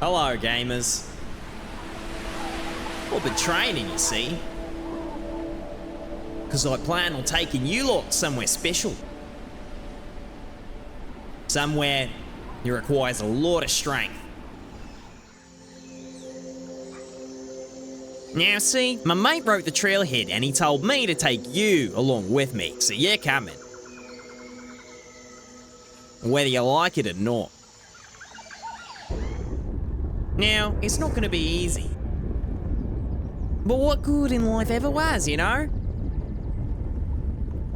Hello, gamers. I've been training, you see. Because I plan on taking you lot somewhere special. Somewhere that requires a lot of strength. Now see, my mate wrote the trailhead and he told me to take you along with me, so you're coming. Whether you like it or not. Now, it's not going to be easy. But what good in life ever was, you know?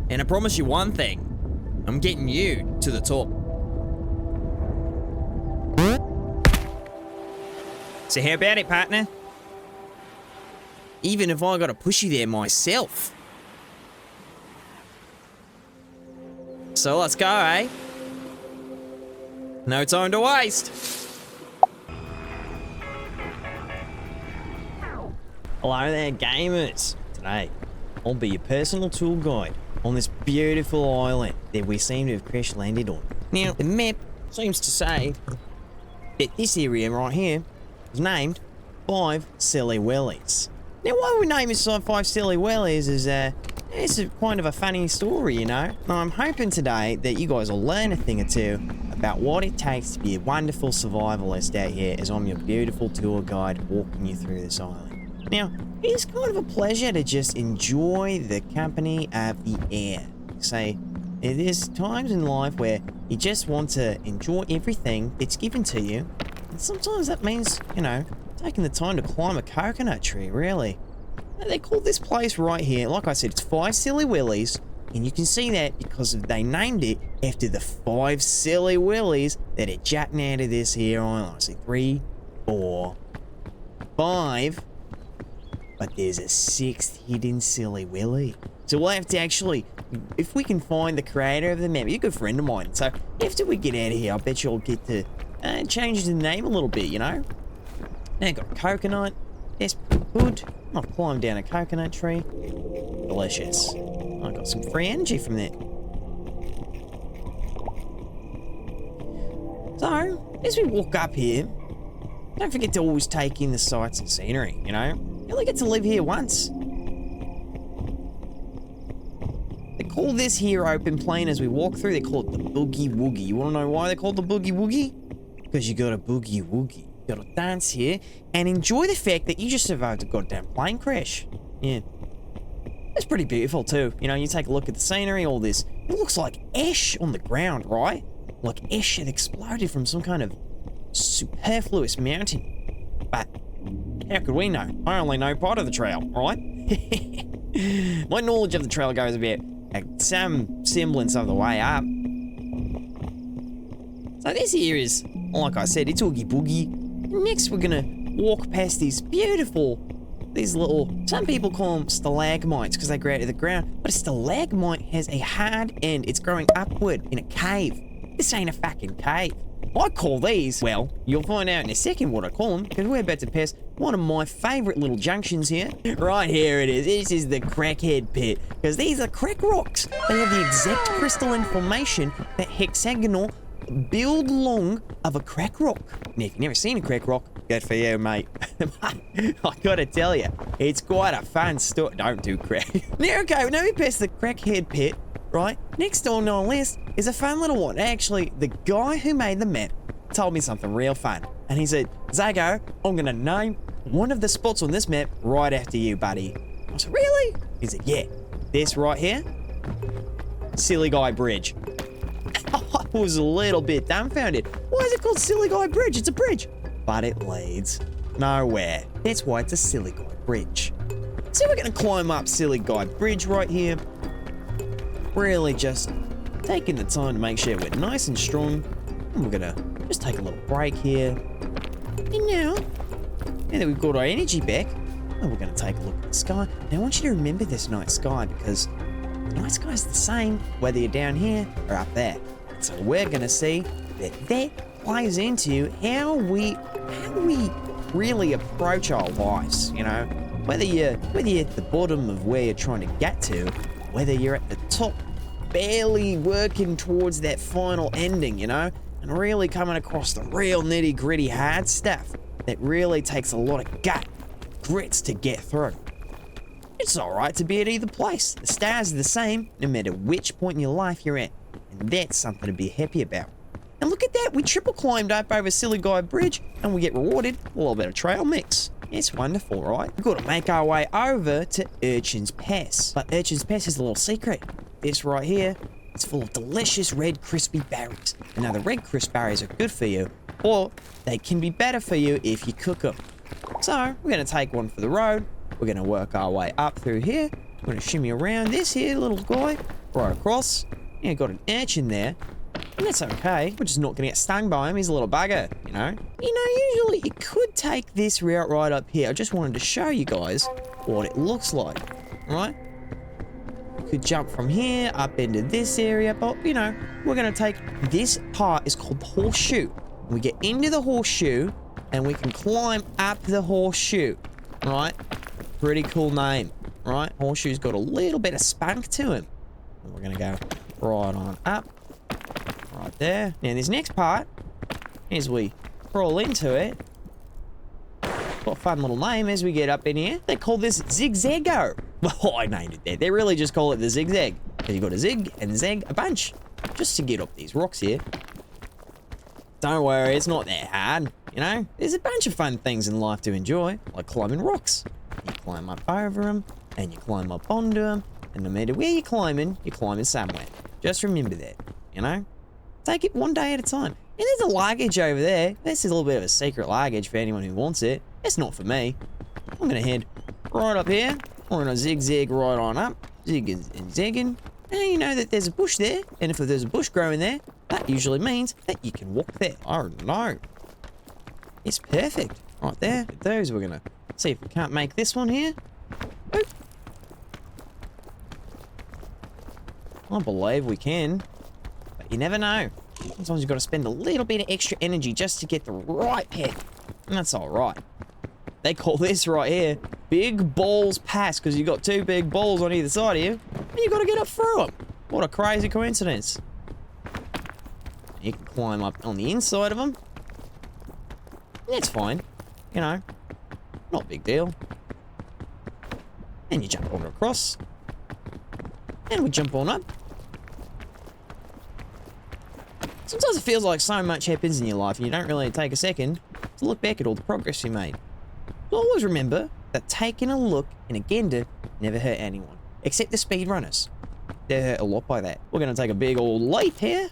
And I promise you one thing. I'm getting you to the top. So how about it, partner? Even if I gotta push you there myself. So let's go, eh? No time to waste. Hello there, gamers. Today, I'll be your personal tour guide on this beautiful island that we seem to have crash landed on. Now, the map seems to say that this area right here is named 5 Silly Willies. Now, why we name it 5 Silly Willies is, it's kind of a funny story, you know? Now, I'm hoping today that you guys will learn a thing or two about what it takes to be a wonderful survivalist out here as I'm your beautiful tour guide walking you through this island. Now, it's kind of a pleasure to just enjoy the company of the air. Say, there's times in life where you just want to enjoy everything that's given to you. And sometimes that means, you know, taking the time to climb a coconut tree, really. Now, they call this place right here, like I said, it's 5 Silly Willies. And you can see that because they named it after the 5 silly willies that are jutting out of this here island. See, 3, 4, 5. But there's a 6th hidden silly willy. So we'll have to actually, if we can find the creator of the map, he's a good friend of mine. So after we get out of here, I bet you'll get to change the name a little bit, you know? Now got a coconut. That's pretty good. I've climbed down a coconut tree. Delicious. I got some free energy from that. So, as we walk up here, don't forget to always take in the sights and scenery, you know? You only get to live here once. They call this here open plain as we walk through, they call it the Boogie Woogie. You want to know why they call it the Boogie Woogie? Because you got a Boogie Woogie. You got to dance here and enjoy the fact that you just survived a goddamn plane crash. Yeah. It's pretty beautiful too. You know, you take a look at the scenery, all this. It looks like ash on the ground, right? Like ash had exploded from some kind of superfluous mountain. But how could we know? I only know part of the trail, right? My knowledge of the trail goes about some semblance of the way up. So this here is, like I said, it's Oogie Boogie. Next we're gonna walk past these little, some people call them stalagmites because they grow out of the ground, but a stalagmite has a hard end. It's growing upward in a cave. This ain't a fucking cave. I call these, well, you'll find out in a second what I call them, because we're about to pass one of my favourite little junctions here. Right here it is. This is the crackhead pit, because these are crack rocks. They have the exact crystalline formation, that hexagonal build long of a crack rock. Now, if you've never seen a crack rock, good for you, mate. I gotta tell you, it's quite a fun story. Don't do crack. Now, okay, now we pass the crackhead pit. Right, next on our list is a fun little one. Actually, the guy who made the map told me something real fun. And he said, Zago, I'm gonna name one of the spots on this map right after you, buddy. I said, really? He said, yeah, this right here, Silly Guy Bridge. I was a little bit dumbfounded. Why is it called Silly Guy Bridge? It's a bridge. But it leads nowhere. That's why it's a Silly Guy Bridge. So we're gonna climb up Silly Guy Bridge right here. Really just taking the time to make sure we're nice and strong. And we're gonna just take a little break here. And now that we've got our energy back, we're gonna take a look at the sky. Now I want you to remember this night sky because the night sky is the same whether you're down here or up there. So we're gonna see that plays into how we really approach our lives, you know? Whether you're at the bottom of where you're trying to get to, whether you're at the top, barely working towards that final ending, you know? and really coming across the real nitty gritty hard stuff that really takes a lot of grits to get through. It's alright to be at either place. The stars are the same no matter which point in your life you're at, and that's something to be happy about. And look at that, we triple climbed up over Silly Guy Bridge and we get rewarded with a little bit of trail mix. It's wonderful, right? We've got to make our way over to Urchin's Pass. But Urchin's Pass is a little secret. This right here, it's full of delicious red crispy berries. And now the red crisp berries are good for you, or they can be better for you if you cook them. So we're going to take one for the road. We're going to work our way up through here. We're going to shimmy around this here little guy right across. Yeah, got an urchin there. And that's okay. We're just not going to get stung by him. He's a little bugger, you know. Usually you could take this route right up here. I just wanted to show you guys what it looks like, right? You could jump from here up into this area, but, we're going to take this part. Is called the horseshoe. We get into the horseshoe, and we can climb up the horseshoe, right? Pretty cool name, right? Horseshoe's got a little bit of spunk to him. And we're going to go right on up. Right there. Now this next part, as we crawl into it, got a fun little name as we get up in here. They call this Zago. Well, I named it that. They really just call it the zigzag. Because you got a zig and zag a bunch just to get up these rocks here. Don't worry, it's not that hard. There's a bunch of fun things in life to enjoy, like climbing rocks. You climb up over them, and you climb up onto them, and no matter where you're climbing somewhere. Just remember that, Take it one day at a time. And there's a luggage over there. This is a little bit of a secret luggage for anyone who wants it. It's not for me. I'm going to head right up here. We're going to zigzag right on up. Zigging and zagging. And you know that there's a bush there. And if there's a bush growing there, that usually means that you can walk there. Oh no. It's perfect. Right there. With those, we're going to see if we can't make this one here. Boop. I believe we can. You never know. Sometimes you've got to spend a little bit of extra energy just to get the right pet. And that's alright. They call this right here Big Balls Pass, because you've got two big balls on either side of you, and you've got to get up through them. What a crazy coincidence. You can climb up on the inside of them. That's fine. Not a big deal. And you jump on across. And we jump on up. Sometimes it feels like so much happens in your life and you don't really take a second to look back at all the progress you made. So always remember that taking a look in a Gender never hurt anyone, except the speedrunners. They're hurt a lot by that. We're going to take a big old leap here,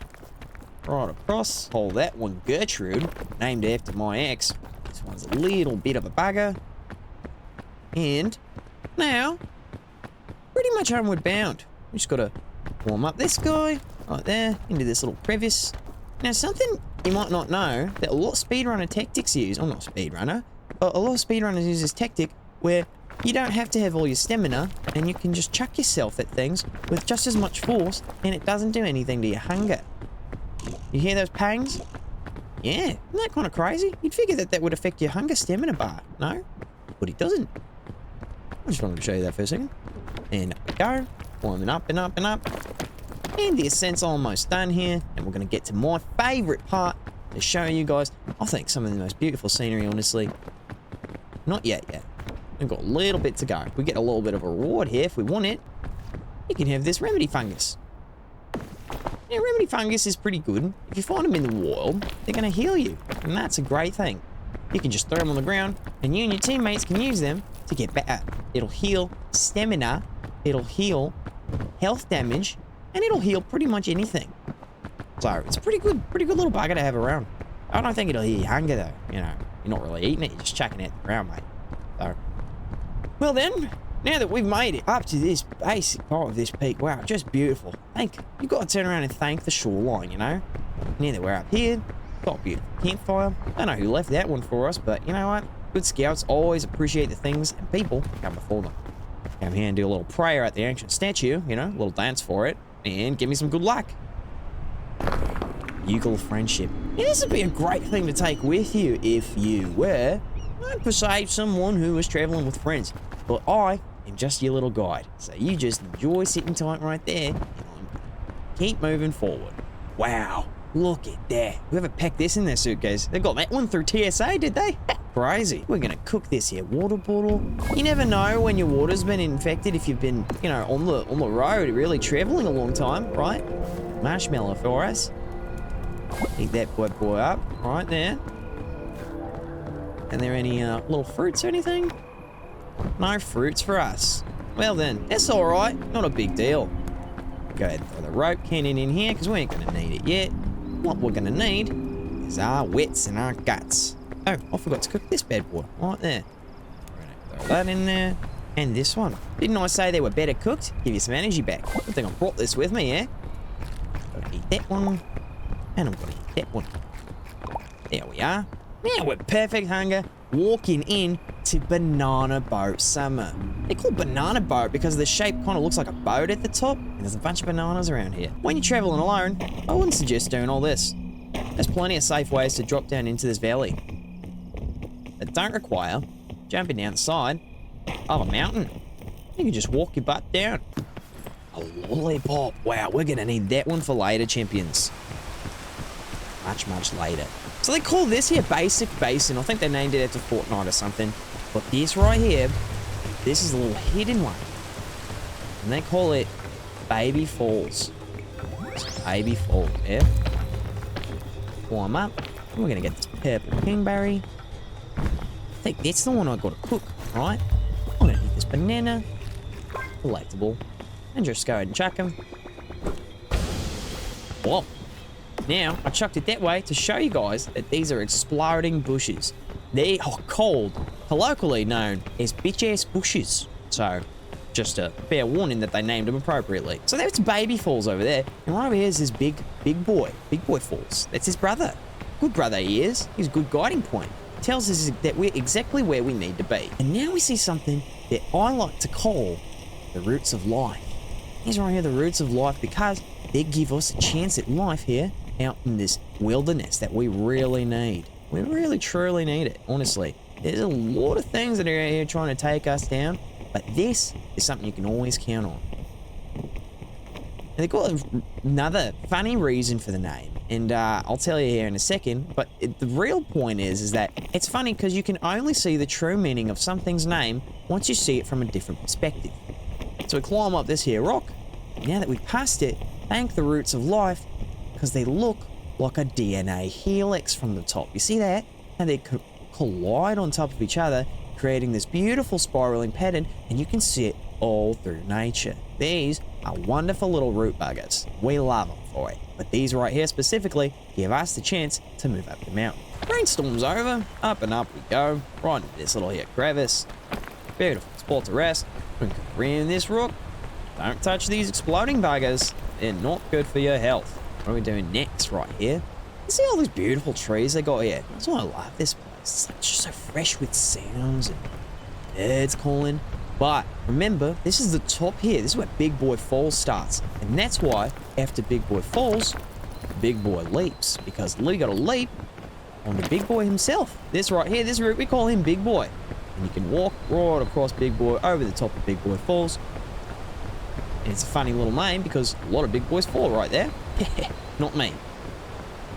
right across. Call that one Gertrude, named after my ex. This one's a little bit of a bugger. And now, pretty much homeward bound. We just got to warm up this guy right there into this little crevice. Now, something you might not know that a lot of speedrunner tactics use, or not speedrunner, but a lot of speedrunners use this tactic where you don't have to have all your stamina and you can just chuck yourself at things with just as much force and it doesn't do anything to your hunger. You hear those pangs? Yeah, isn't that kind of crazy? You'd figure that that would affect your hunger stamina bar, no? But it doesn't. I just wanted to show you that for a second. And up we go, climbing up and up and up. And the ascent's almost done here, and we're going to get to my favourite part to show you guys, I think, some of the most beautiful scenery, honestly. Not yet. We've got a little bit to go. We get a little bit of a reward here if we want it. You can have this remedy fungus. Now, remedy fungus is pretty good. If you find them in the wild, they're going to heal you, and that's a great thing. You can just throw them on the ground, and you and your teammates can use them to get better. It'll heal stamina, it'll heal health damage, and it'll heal pretty much anything. So it's a pretty good little bugger to have around. I don't think it'll heal your hunger though. You're not really eating it, you're just chucking it at the ground, mate. So, well then, now that we've made it up to this basic part of this peak, wow, just beautiful. You've got to turn around and thank the shoreline, Now that we're up here, got a beautiful campfire. I don't know who left that one for us, but you know what? Good scouts always appreciate the things and people come before them. Come here and do a little prayer at the ancient statue, a little dance for it. And give me some good luck. Bugle friendship. Yeah, this would be a great thing to take with you if you were, per se, someone who was traveling with friends. But I am just your little guide. So you just enjoy sitting tight right there and keep moving forward. Wow. Look at that. Whoever packed this in their suitcase, they got that one through TSA, did they? Crazy. We're gonna cook this here water bottle. You never know when your water's been infected if you've been, you know, on the road, really traveling a long time, right? Marshmallow for us. Eat that boy up right there. Are there any little fruits or anything? No fruits for us. Well then, that's all right. Not a big deal. Go ahead and throw the rope cannon in here because we ain't gonna need it yet. What we're gonna need is our wits and our guts. Oh, I forgot to cook this bad boy right there. We're gonna throw that in there. And this one. Didn't I say they were better cooked? Give you some energy back. Good thing I brought this with me, yeah? Gotta eat that one. And I'm gonna eat that one. There we are. Now we're perfect hunger. Walking in to Banana Boat Summer. They're called Banana Boat because the shape kind of looks like a boat at the top, and there's a bunch of bananas around here. When you're traveling alone, I wouldn't suggest doing all this. There's plenty of safe ways to drop down into this valley that don't require jumping down the side of a mountain. You can just walk your butt down. A lollipop. Wow, we're gonna need that one for later, champions. Much later. So they call this here Basic Basin. I think they named it after Fortnite or something. But this right here, this is a little hidden one. And they call it Baby Falls. Baby Falls, yeah? Climb up. And we're going to get this purple kingberry. I think that's the one I got to cook, right? I'm going to eat this banana. Delectable. And just go ahead and chuck them. Whoa. Now, I chucked it that way to show you guys that these are exploding bushes. They are called, colloquially known as bitch-ass bushes. So, just a fair warning that they named them appropriately. So that's Baby Falls over there. And right over here is this big boy Falls. That's his brother. Good brother he is. He's a good guiding point. Tells us that we're exactly where we need to be. And now we see something that I like to call the roots of life. These right here, the roots of life, because they give us a chance at life here out in this wilderness that we really need. We really, truly need it, honestly. There's a lot of things that are out here trying to take us down, but this is something you can always count on. And they've got another funny reason for the name, and I'll tell you here in a second, but the real point is that it's funny because you can only see the true meaning of something's name once you see it from a different perspective. So we climb up this here rock. Now that we've passed it, thank the roots of life, because they look like a DNA helix from the top. You see that? And they collide on top of each other, creating this beautiful spiraling pattern, and you can see it all through nature. These are wonderful little root buggers. We love them for it. But these right here specifically give us the chance to move up the mountain. Rainstorm's over. Up and up we go. Right into this little here crevice. Beautiful spot to rest. We can around this rock. Don't touch these exploding buggers. They're not good for your health. What are we doing next right here? You see all these beautiful trees they got here? That's why I love this place. It's like just so fresh with sounds and birds calling. But remember, this is the top here. This is where Big Boy Falls starts. And that's why after Big Boy Falls, Big Boy leaps. Because we got to leap on the Big Boy himself. This right here, this route, we call him Big Boy. And you can walk right across Big Boy over the top of Big Boy Falls. And it's a funny little name because a lot of big boys fall right there. Not me.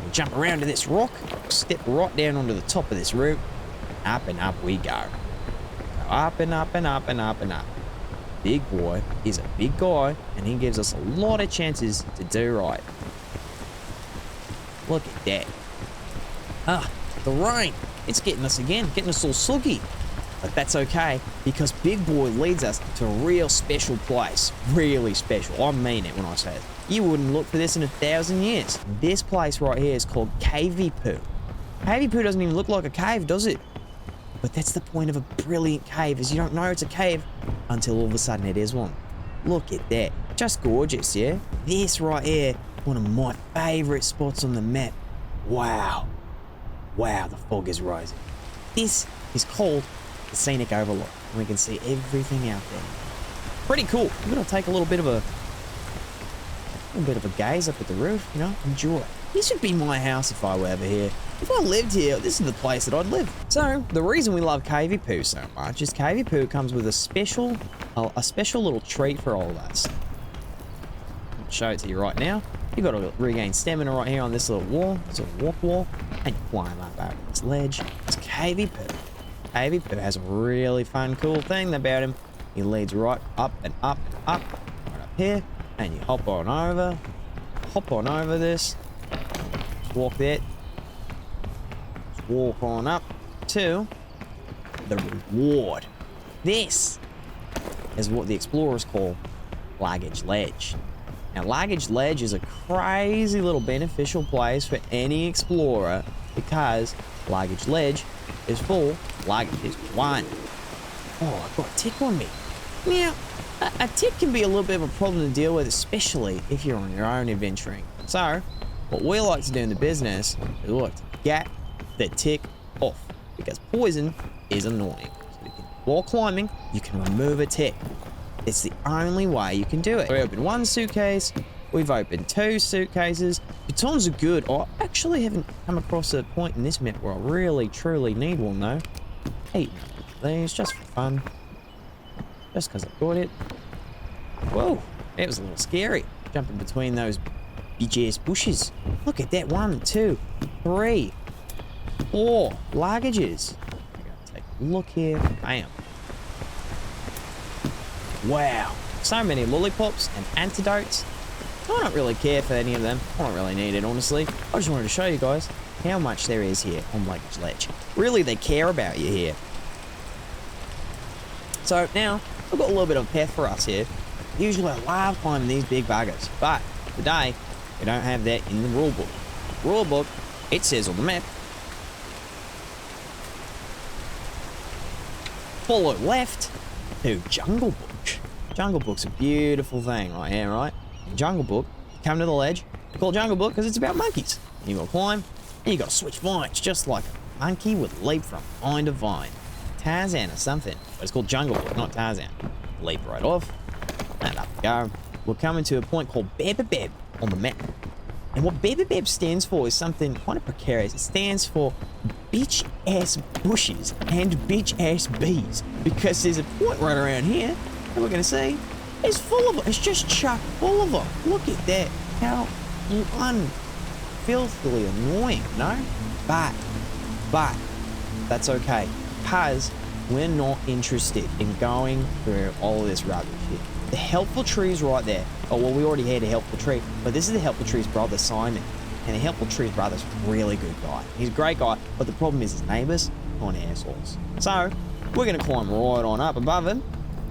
We jump around to this rock, step right down onto the top of this route. Up and up we go. Up and up and up and up and up. Big Boy is a big guy and he gives us a lot of chances to do right. Look at that. Ah, the rain. It's getting us again, getting us all soggy. But that's okay, because Big Boy leads us to a real special place. Really special. I mean it when I say it. You wouldn't look for this in 1,000 years. This place right here is called Cavey Poo. Cavey Poo doesn't even look like a cave, does it? But that's the point of a brilliant cave, is you don't know it's a cave until all of a sudden it is one. Look at that. Just gorgeous, yeah? This right here, one of my favourite spots on the map. Wow. Wow, the fog is rising. This is called the Scenic Overlook, and we can see everything out there. Pretty cool. I'm gonna take a little bit of a gaze up at the roof, you know, enjoy. This would be my house if I were ever here. If I lived here, this is the place that I'd live. So, the reason we love Cavey Poo so much is Cavey Poo comes with a special little treat for all of us. I'll show it to you right now. You got to regain stamina right here on this little wall. It's a walk wall. And you climb up over this ledge. It's KV Poo. KV Poo has a really fun, cool thing about him. He leads right up and up and up. Right up here. And you hop on over. Hop on over this. Just walk that. Just walk on up to the reward. This is what the explorers call Luggage Ledge. Now, Luggage Ledge is a crazy little beneficial place for any explorer because Luggage Ledge is full, luggage is one. Oh, I've got a tick on me. Now, a tick can be a little bit of a problem to deal with, especially if you're on your own adventuring. So, what we like to do in the business is we like to get the tick off because poison is annoying. So while climbing, you can remove a tick. It's the only way you can do it. We opened one suitcase. We've opened 2 suitcases. Batons are good. I actually haven't come across a point in this map where I really, truly need one, though. Eat these just for fun. Just because I got it. Whoa, that was a little scary. Jumping between those bitch-ass bushes. Look at that. 1, 2, 3, 4 luggages. I'm going to take a look here. Bam. Wow, so many lollipops and antidotes. I don't really care for any of them. I don't really need it, honestly. I just wanted to show you guys how much there is here on Luggage Ledge. Really, they care about you here. So now, we've got a little bit of a path for us here. Usually I love climbing these big buggers, but today, we don't have that in the rule book. Rule book, it says on the map, follow left to Jungle Book. Jungle Book's a beautiful thing right here, right? In Jungle Book, you come to the ledge, you call it Jungle Book because it's about monkeys. And you gotta climb, and you gotta switch vines, just like a monkey would leap from vine to vine. Tarzan or something, but it's called Jungle Book, not Tarzan. Leap right off, and up we go. We're coming to a point called Bebebeb on the map. And what Bebebeb stands for is something kind of precarious. It stands for bitch-ass bushes and bitch-ass bees. Because there's a point right around here that we're going to see is full of them. It's just chock full of them. Look at that. How unfilthily annoying, no? But, that's okay. Because we're not interested in going through all of this rubbish here. The helpful tree is right there. Oh, well, we already had a helpful tree. But this is the helpful tree's brother, Simon. And the helpful tree's brother's a really good guy. He's a great guy, but the problem is his neighbours are assholes. So, we're going to climb right on up above him.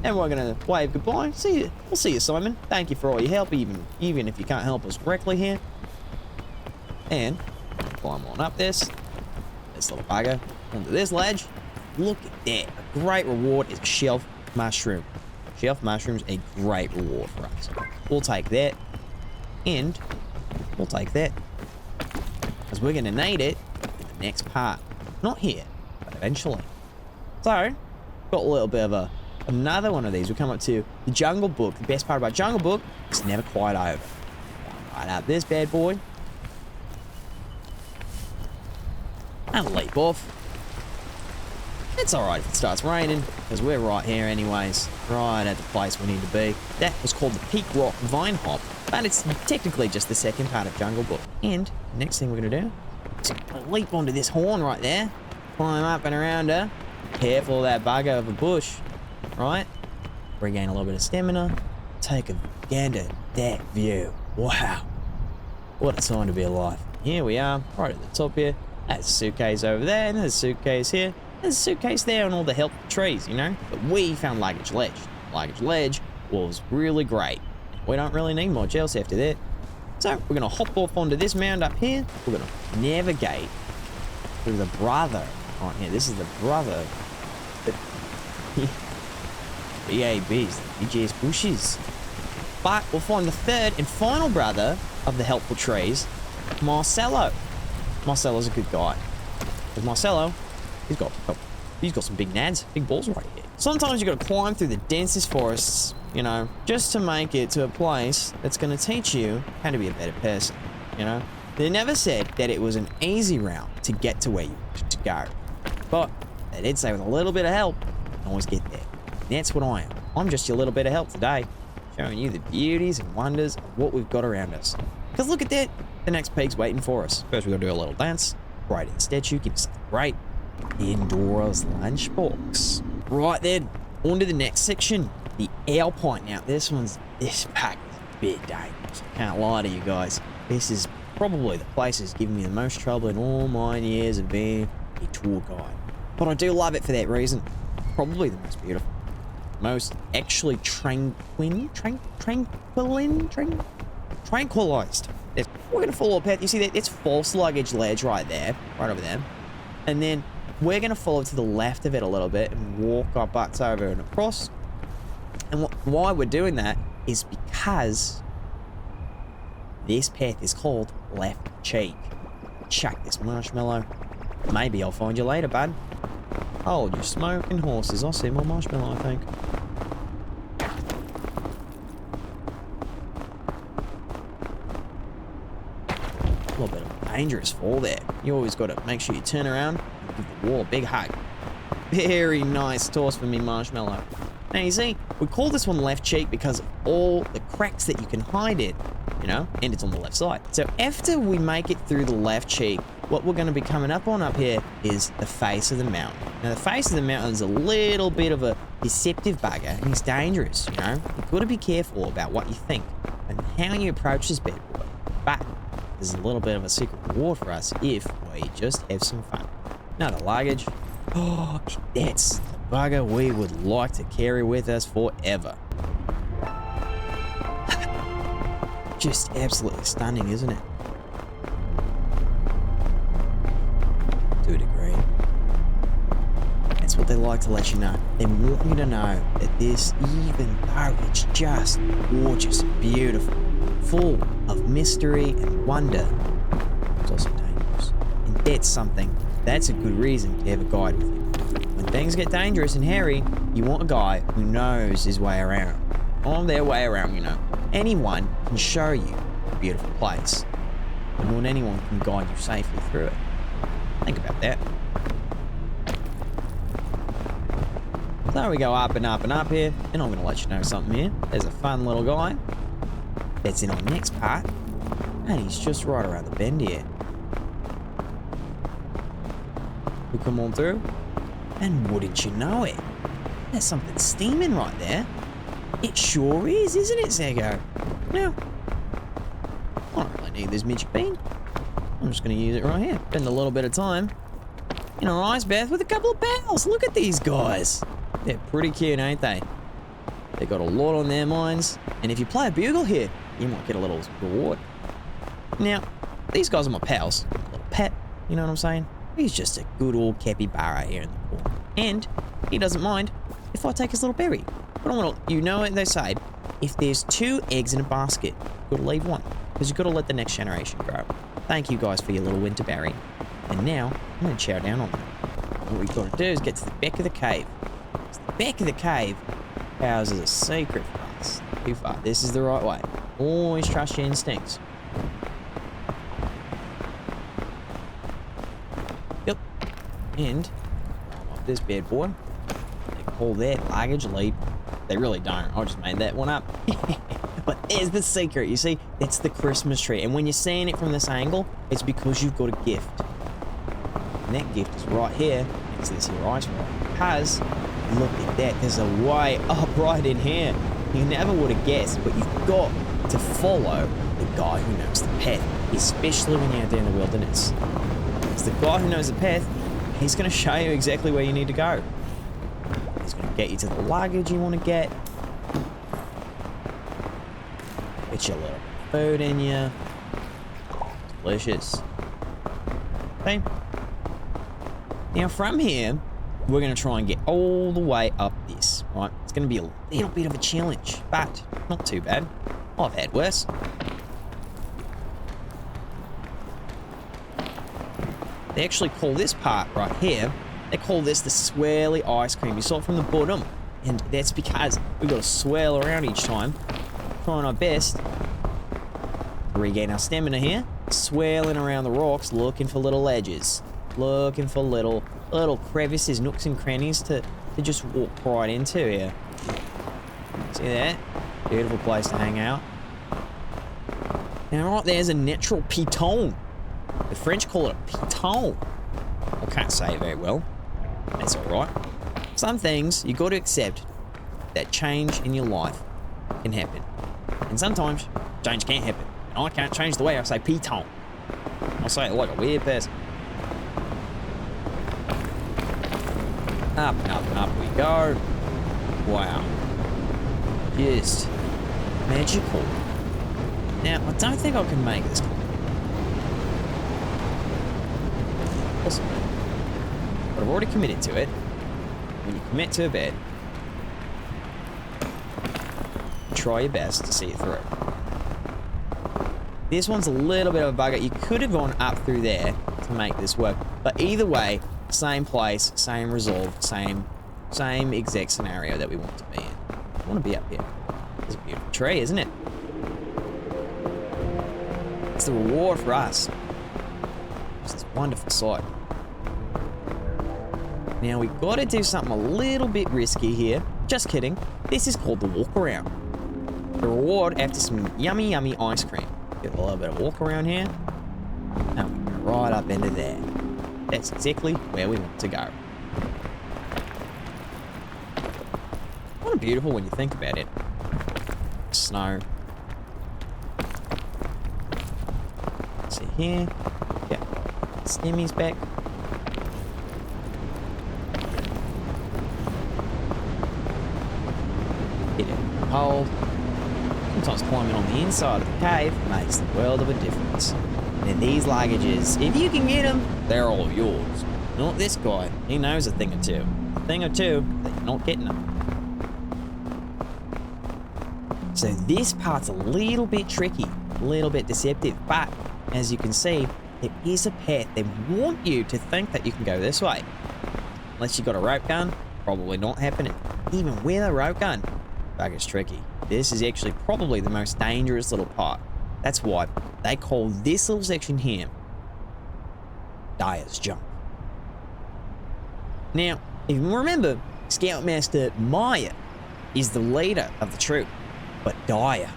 And we're going to wave goodbye. See you. We'll see you, Simon. Thank you for all your help, even if you can't help us directly here. And climb on up this little bugger onto this ledge. Look at that. A great reward is a shelf mushroom. Shelf mushrooms, a great reward for us. We'll take that. And we'll take that. Because we're going to need it in the next part. Not here, but eventually. So, got a little bit of another one of these. We come up to the Jungle Book. The best part about Jungle Book, it's never quite over. Right up this bad boy. And leap off. It's alright if it starts raining, because we're right here anyways. Right at the place we need to be. That was called the Peak Rock Vine Hop, but it's technically just the second part of Jungle Book. And the next thing we're going to do is leap onto this horn right there. Climb up and around her. Careful of that bugger of a bush. Right? Regain a little bit of stamina. Take a gander at that view. Wow. What a time to be alive. Here we are, right at the top here. There's a suitcase over there, and there's a suitcase here. There's a suitcase there and all the helpful trees, you know? But we found Luggage Ledge. Luggage Ledge was really great. We don't really need much else after that. So we're going to hop off onto this mound up here. We're going to navigate through the brother right here. This is the brother. BABs, the BGS bushes. But we'll find the third and final brother of the helpful trees, Marcello. Marcello's a good guy. Because Marcello, he's got some big nads, big balls right here. Sometimes you got to climb through the densest forests, you know, just to make it to a place that's going to teach you how to be a better person, you know. They never said that it was an easy route to get to where you wanted to go. But they did say with a little bit of help, you can always get there. And that's what I am. I'm just your little bit of help today, showing you the beauties and wonders of what we've got around us. Because look at that. The next peak's waiting for us. First, we're going to do a little dance. Right in the statue. Give us something great. Indoors lunchbox. Right then. On to the next section. The Alpine. Now, this pack is a bit dangerous. I can't lie to you guys. This is probably the place that's given me the most trouble in all my years of being a tour guide. But I do love it for that reason. Probably the most beautiful. Most actually tranquilized. We're going to follow a path. You see that? It's false luggage ledge right there. Right over there. And then we're going to follow to the left of it a little bit and walk our butts over and across. And why we're doing that is because this path is called Left Cheek. Chuck this marshmallow. Maybe I'll find you later, bud. Hold your smoking horses. I'll see more marshmallow, I think. A little bit of a dangerous fall there. You always got to make sure you turn around and give the wall a big hug. Very nice toss for me, marshmallow. Now you see, we call this one Left Cheek because of all the cracks that you can hide it, you know, and it's on the left side. So after we make it through the left cheek, what we're going to be coming up on up here is the face of the mountain. Now the face of the mountain is a little bit of a deceptive bugger, and he's dangerous, you know. You've got to be careful about what you think and how you approach this bad boy. But there's a little bit of a secret reward for us if we just have some fun. Another luggage. Oh, that's the bugger we would like to carry with us forever. Just absolutely stunning, isn't it? To a degree. That's what they like to let you know. They want you to know that this, even though it's just gorgeous and beautiful, full of mystery and wonder, it's also dangerous. And that's a good reason to have a guide with you. When things get dangerous and hairy, you want a guy who knows his way around. On their way around, you know. Anyone can show you a beautiful place, but not anyone can guide you safely through it. Think about that. So we go up and up and up here, and I'm going to let you know something here. There's a fun little guy that's in our next part, and he's just right around the bend here. We come on through, and wouldn't you know it? There's something steaming right there. It sure is, isn't it, Zago? Now, I don't really need this magic bean. I'm just going to use it right here. Spend a little bit of time in our ice bath with a couple of pals. Look at these guys. They're pretty cute, ain't they? They got a lot on their minds. And if you play a bugle here, you might get a little reward. Now, these guys are my pals. A little pet, you know what I'm saying? He's just a good old capybara here in the corner. And he doesn't mind if I take his little berry. But I want to, you know what they say, if there's 2 eggs in a basket, you've got to leave one, because you've got to let the next generation grow. Thank you guys for your little winter berry. And now, I'm going to chow down on them. What we've got to do is get to the back of the cave. Because the back of the cave houses a secret for us. Too far. This is the right way. Always trust your instincts. Yep. And, like this bad boy, they call that luggage leap. They really don't. I just made that one up. But there's the secret, you see? It's the Christmas tree. And when you're seeing it from this angle, it's because you've got a gift. And that gift is right here next to this here ice rock. Because, look at that, there's a way up right in here. You never would have guessed, but you've got to follow the guy who knows the path, especially when you're out there in the wilderness. It's the guy who knows the path. He's going to show you exactly where you need to go. He's going to get you to the luggage you want to get. Get you a little food in you. Delicious. Okay. Now from here, we're going to try and get all the way up this, right? It's going to be a little bit of a challenge, but not too bad. I've had worse. They actually call this part right here, they call this the swirly ice cream. You saw it from the bottom, and that's because we've got to swirl around each time, trying our best to regain our stamina here, swirling around the rocks, looking for little ledges, looking for little crevices, nooks and crannies to just walk right into here. See that? Beautiful place to hang out. Now, right there's a natural piton. The French call it a piton. I can't say it very well. That's alright. Some things you got to accept that change in your life can happen. And sometimes change can't happen. And I can't change the way I say piton. I say it like a weird person. Up and up and up we go. Wow. Just magical. Now, I don't think I can make this. Awesome. But I've already committed to it. When you commit to a bet, try your best to see it through. This one's a little bit of a bugger. You could have gone up through there to make this work. But either way, same place, same resolve, same exact scenario that we want to be in. I want to be up here. It's a beautiful tree, isn't it? It's the reward for us. It's this wonderful sight. Now we've got to do something a little bit risky here. Just kidding. This is called the walk around. The reward after some yummy, yummy ice cream. Get a little bit of walk around here. And we go right up into there. That's exactly where we want to go. Kind of beautiful when you think about it. Snow. See here. Yeah. Snimmy's back. Get it cold. Sometimes climbing on the inside of the cave makes the world of a difference. And these luggages, if you can get them, they're all yours. Not this guy. He knows a thing or two. A thing or two that you're not getting them. So this part's a little bit tricky, a little bit deceptive, but as you can see, there is a path. They want you to think that you can go this way. Unless you've got a rope gun, probably not happening. Even with a rope gun, bugger's tricky. This is actually probably the most dangerous little part. That's why they call this little section here Dyer's Jump. Now, if you remember, Scoutmaster Meyer is the leader of the troop, but Dyer,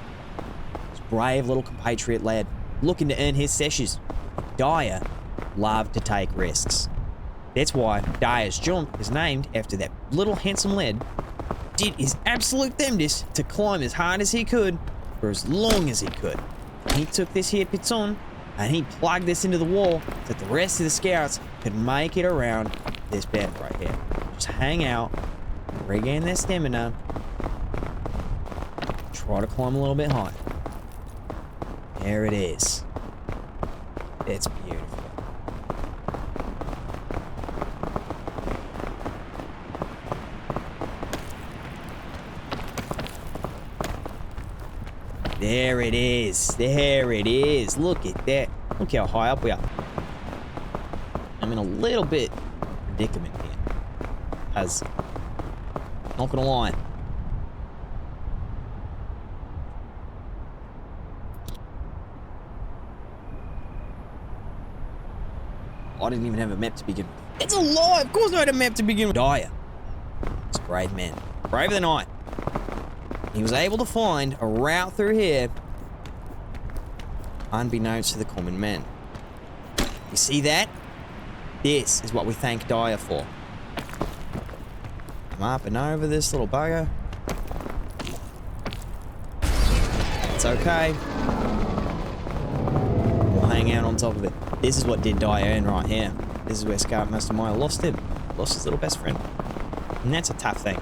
this brave little compatriot lad, looking to earn his sashes. Dyer loved to take risks. That's why Dyer's Jump is named after that little handsome lad did his absolute damnedest to climb as hard as he could for as long as he could. He took this here piton and he plugged this into the wall so that the rest of the scouts could make it around this bend right here. Just hang out, regain their stamina, try to climb a little bit higher. There it is. It's beautiful. There it is. There it is. Look at that. Look how high up we are. I'm in a little bit predicament here. Because, not gonna lie, I didn't even have a map to begin with. It's a lie! Of course I had a map to begin with. Dyer. He's a brave man. Braver than I. He was able to find a route through here unbeknownst to the common man. You see that? This is what we thank Dyer for. I'm up and over this little bugger. It's okay. We'll hang out on top of it. This is what did Dyer in right here. This is where Scoutmaster Meyer lost him. Lost his little best friend. And that's a tough thing.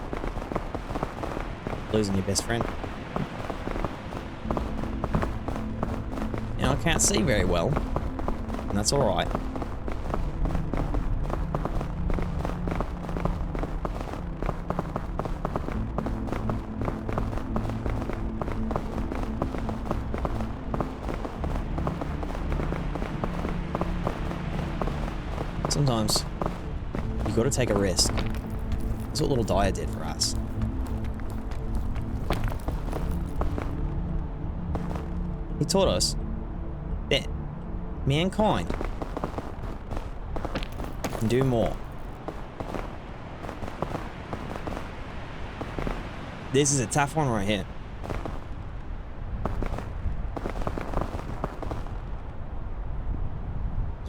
Losing your best friend. Now I can't see very well, and that's alright. Sometimes you got to take a risk. That's what little Dyer did for us. He taught us that mankind can do more. This is a tough one right here.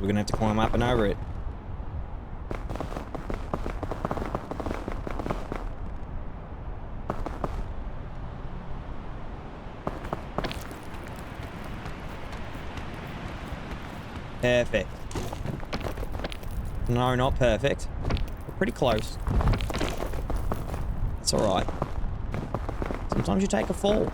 we're gonna have to climb up and over it. Perfect. No, not perfect. We're pretty close. It's alright. Sometimes you take a fall.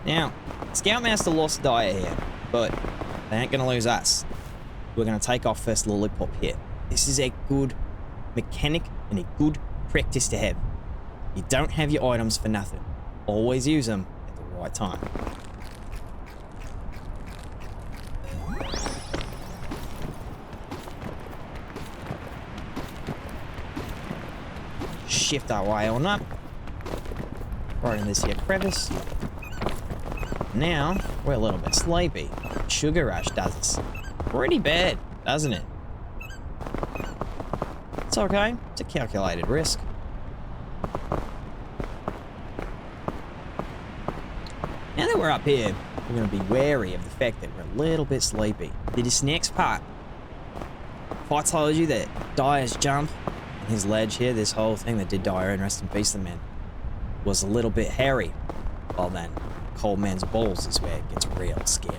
Now, Scoutmaster lost Dyer here, but they ain't gonna lose us. We're gonna take off first Lollipop here. This is a good mechanic and a good practice to have. You don't have your items for nothing. Always use them at the right time. Shift our way on up. Right in this here crevice. Now, we're a little bit sleepy. Sugar Rush does us pretty bad, doesn't it? It's okay. It's a calculated risk. Now that we're up here, we're going to be wary of the fact that we're a little bit sleepy. This next part, if I told you that Dyer's jump and his ledge here, this whole thing that did Dyer and rest in peace the man, was a little bit hairy, well then, Cold Man's Balls is where it gets real scary.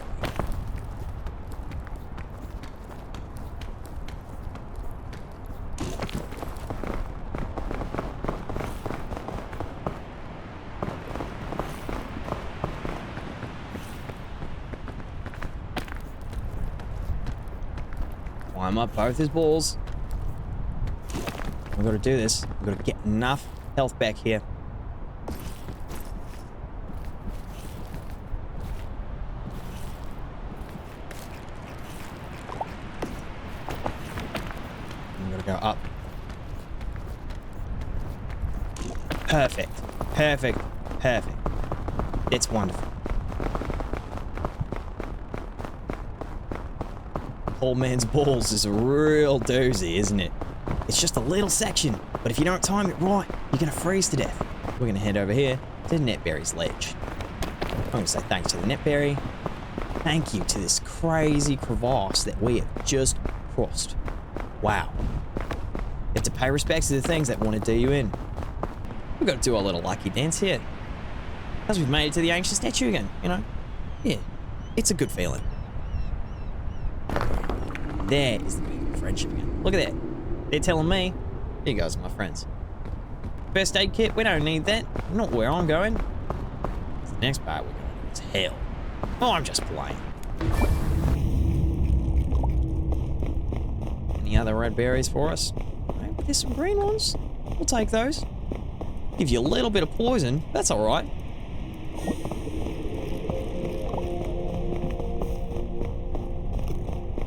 Climb up both his balls. We've got to do this. We've got to get enough health back here. We've got to go up. Perfect. Perfect. Perfect. It's wonderful. Old Man's Balls is a real doozy, isn't it? It's just a little section, but if you don't time it right, you're going to freeze to death. We're going to head over here to Netberry's ledge. I'm going to say thanks to the Netberry. Thank you to this crazy crevasse that we have just crossed. Wow. You have to pay respects to the things that want to do you in. We've got to do our little lucky dance here. Because we've made it to the ancient statue again, you know? Yeah, it's a good feeling. There is the beauty of friendship again. Look at that. They're telling me, here goes my friends. First aid kit, we don't need that. Not where I'm going. The next part we're going to is hell. Oh, I'm just playing. Any other red berries for us? Maybe there's some green ones. We'll take those. Gives you a little bit of poison. That's alright.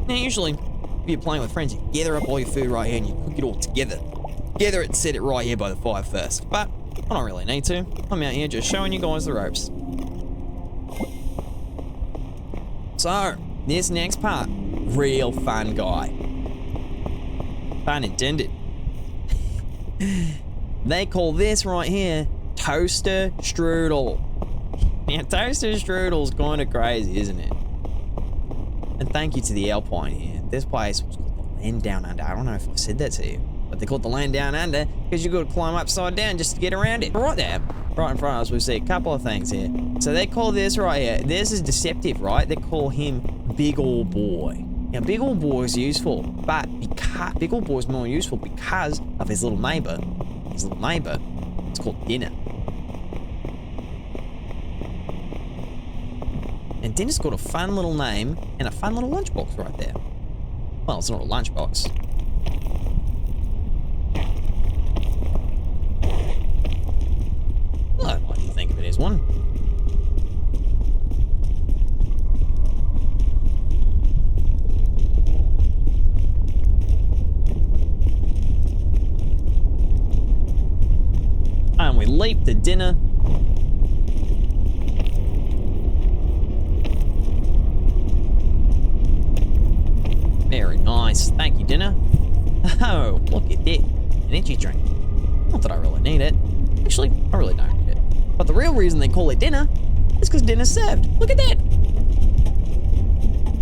Now, usually, if you're playing with friends, you gather up all your food right here and you cook it all together. Gather it and set it right here by the fire first. But I don't really need to. I'm out here just showing you guys the ropes. So, this next part, real fun guy. Pun intended. They call this right here Toaster Strudel. Now, Toaster Strudel's kind of crazy, isn't it? And thank you to the Alpine here. This place was called the Land Down Under. I don't know if I said that to you, but they called it the Land Down Under because you got to climb upside down just to get around it. Right there, right in front of us, we see a couple of things here. So they call this right here, this is deceptive, right? They call him Big Ol' Boy. Now, Big Ol' Boy is useful, but because Big Ol' Boy is more useful because of his little neighbor. His little neighbor, it's called Dinner. And Dinner's got a fun little name and a fun little lunchbox right there. Well, it's not a lunchbox. Well, I like to think of it as one. And we leap to Dinner. Very nice. Thank you, Dinner. Oh, look at that. An energy drink. Not that I really need it. Actually, I really don't need it. But the real reason they call it dinner is because dinner's served. Look at that.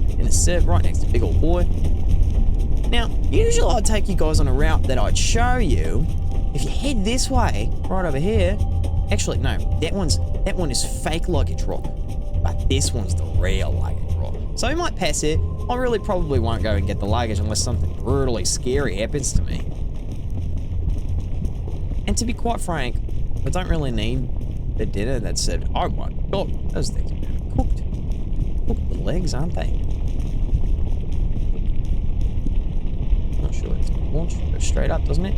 Dinner's served right next to big old boy. Now, usually I'd take you guys on a route that I'd show you. If you head this way, right over here. Actually, no, that one is fake luggage rock. But this one's the real luggage rock. So we might pass it. I really probably won't go and get the luggage unless something brutally scary happens to me. And to be quite frank, I don't really need the dinner that said, oh my god, those things are cooked. Cooked the legs, aren't they? Not sure it's gonna launch. Go straight up, doesn't it?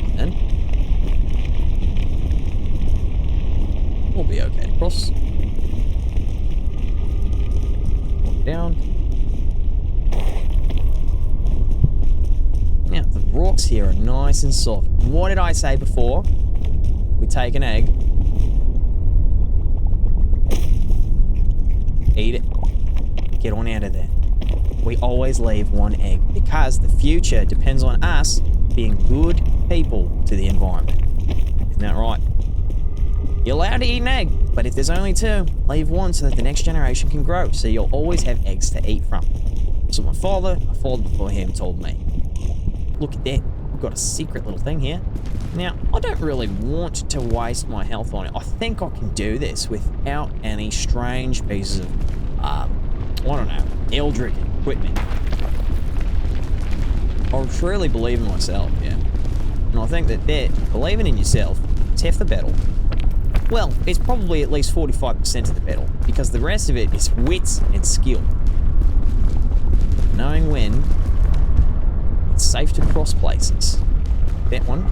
And then we'll be okay to cross. Walk down. Now, the rocks here are nice and soft. What did I say before? We take an egg. Eat it. Get on out of there. We always leave one egg because the future depends on us being good people to the environment. Isn't that right? You're allowed to eat an egg, but if there's only two, leave one so that the next generation can grow, so you'll always have eggs to eat from. So my father before him told me. Look at that. We've got a secret little thing here. Now, I don't really want to waste my health on it. I think I can do this without any strange pieces of, I don't know, eldritch equipment. I truly believe in myself, yeah. And I think that believing in yourself is half the battle. Well, it's probably at least 45% of the battle, because the rest of it is wits and skill. Knowing when it's safe to cross places. That one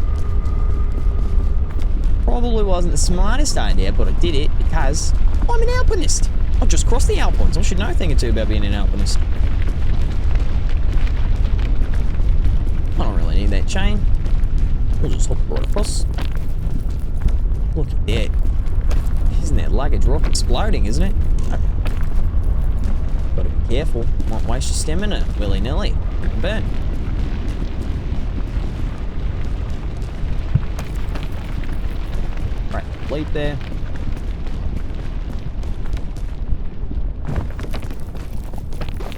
probably wasn't the smartest idea, but I did it because I'm an alpinist. I've just crossed the Alpines. I should know a thing or two about being an alpinist. I don't really need that chain. We'll just hop right across. Look at that. Isn't that luggage rock exploding, isn't it? Gotta be careful. Might waste your stamina willy-nilly. You can burn. Right, leap there.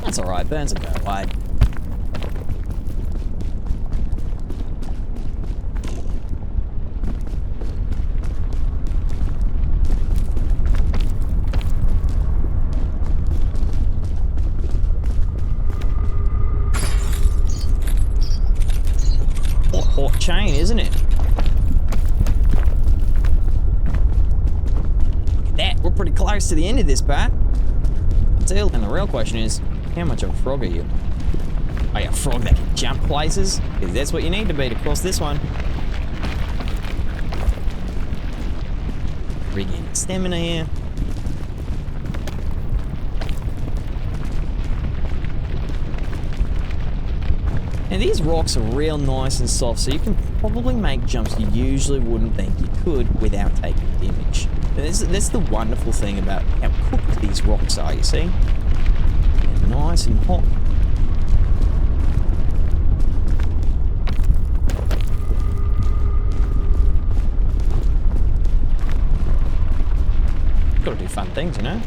That's alright, burns will go away. Hot chain, isn't it? Look at that, we're pretty close to the end of this part. And the real question is, how much of a frog are you? Are you a frog that can jump places? Because that's what you need to be to cross this one. Regain stamina here. Now these rocks are real nice and soft, so you can probably make jumps you usually wouldn't think you could without taking damage. And that's the wonderful thing about how cooked these rocks are, you see? They're nice and hot. Gotta do fun things, you know?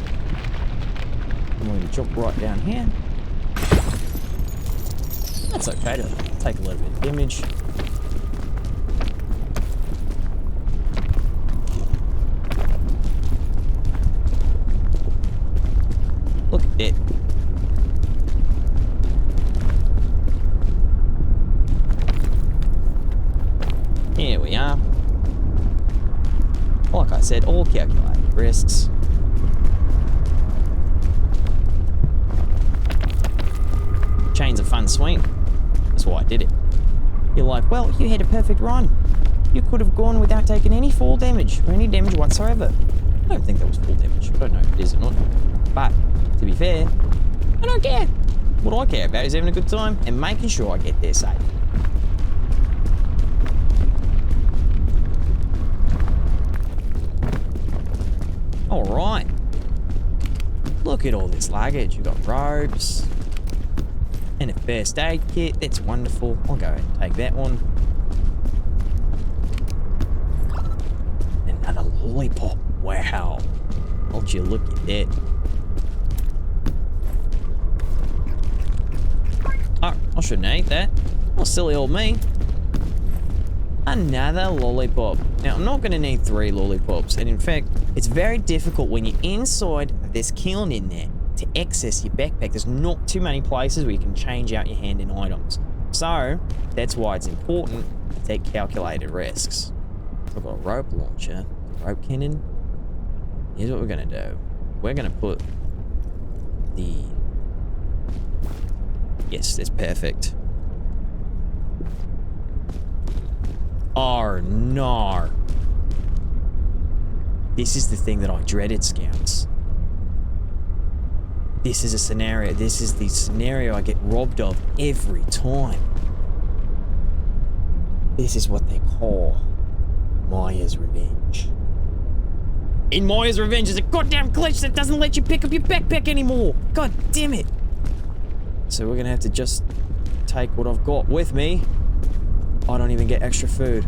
I'm going to jump right down here. That's okay to take a little bit of damage. Look at it. Here we are. Like I said, all calculated risks. Chain's a fun swing. That's why I did it. You're like, well, you had a perfect run. You could have gone without taking any fall damage or any damage whatsoever. I don't think that was full damage. I don't know if it is or not. But, to be fair, I don't care. What I care about is having a good time and making sure I get there safe. Alright. Look at all this luggage. You've got robes. And a first aid kit, that's wonderful. I'll go ahead and take that one. Another lollipop. Wow. Would you look at that? Oh, I shouldn't have ate that. Oh, silly old me. Another lollipop. Now, I'm not going to need 3 lollipops. And in fact, it's very difficult when you're inside this kiln in there to access your backpack. There's not too many places where you can change out your hand-in items. So, that's why it's important to take calculated risks. I've got a rope launcher, rope cannon. Here's what we're going to do. We're going to put the... Yes, that's perfect. Oh, no. This is the thing that I dreaded, Scouts. This is a scenario. This is the scenario I get robbed of every time. This is what they call Maya's Revenge. In Maya's Revenge, there's a goddamn glitch that doesn't let you pick up your backpack anymore. God damn it. So we're gonna have to just take what I've got with me. I don't even get extra food.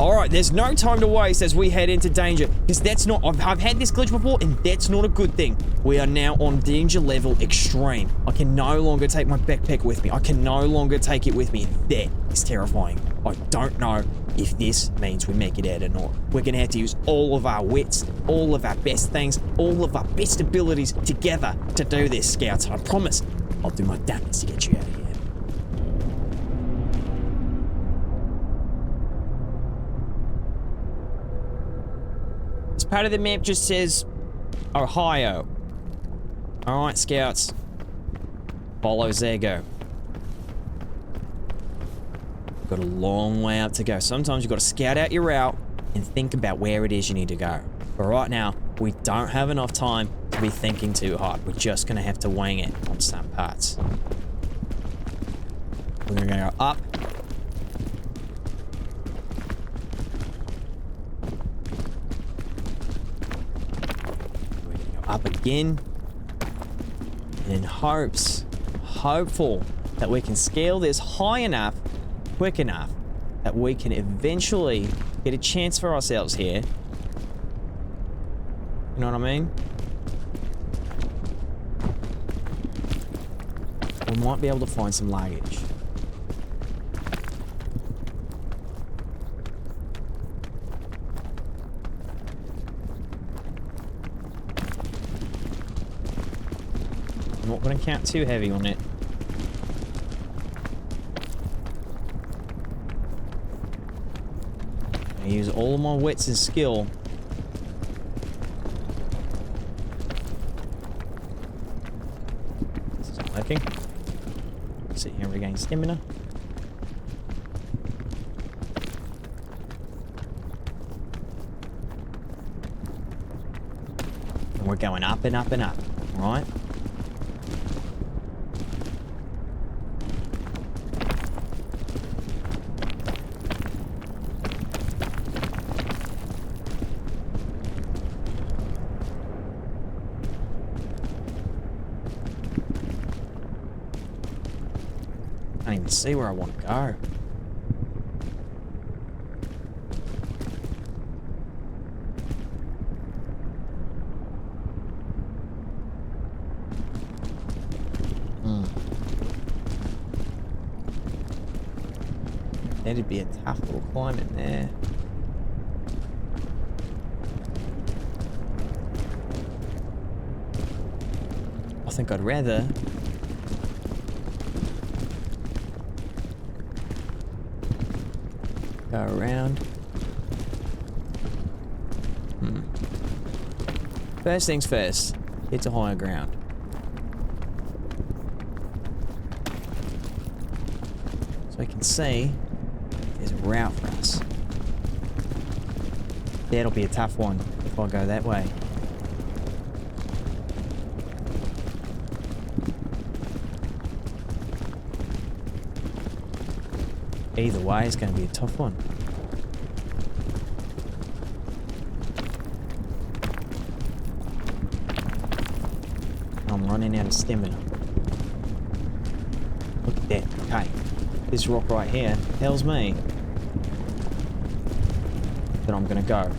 Alright, there's no time to waste as we head into danger. Because that's not... I've had this glitch before, and that's not a good thing. We are now on danger level extreme. I can no longer take my backpack with me. I can no longer take it with me. That is terrifying. I don't know if this means we make it out or not. We're going to have to use all of our wits, all of our best things, all of our best abilities together to do this, Scouts. I promise I'll do my damnedest to get you out of here. This part of the map just says Ohio. Alright, Scouts. Follow Zago. Got a long way out to go. Sometimes you've got to scout out your route and think about where it is you need to go. But right now, we don't have enough time to be thinking too hard. We're just going to have to wing it on some parts. We're going to go up. We're going to go up again. In hopeful that we can scale this high enough, quick enough, that we can eventually get a chance for ourselves here. You know what I mean? We might be able to find some luggage. I'm not going to count too heavy on it. I use all of my wits and skill. This isn't working. Sit here and regain stamina. And we're going up and up and up, right? I don't even see where I want to go. That'd be a tough little climb in there. I think I'd rather go around. First things first, get to higher ground. So we can see there's a route for us. That'll be a tough one if I go that way. Either way, it's going to be a tough one. I'm running out of stamina. Look at that. Okay. This rock right here tells me that I'm going to go.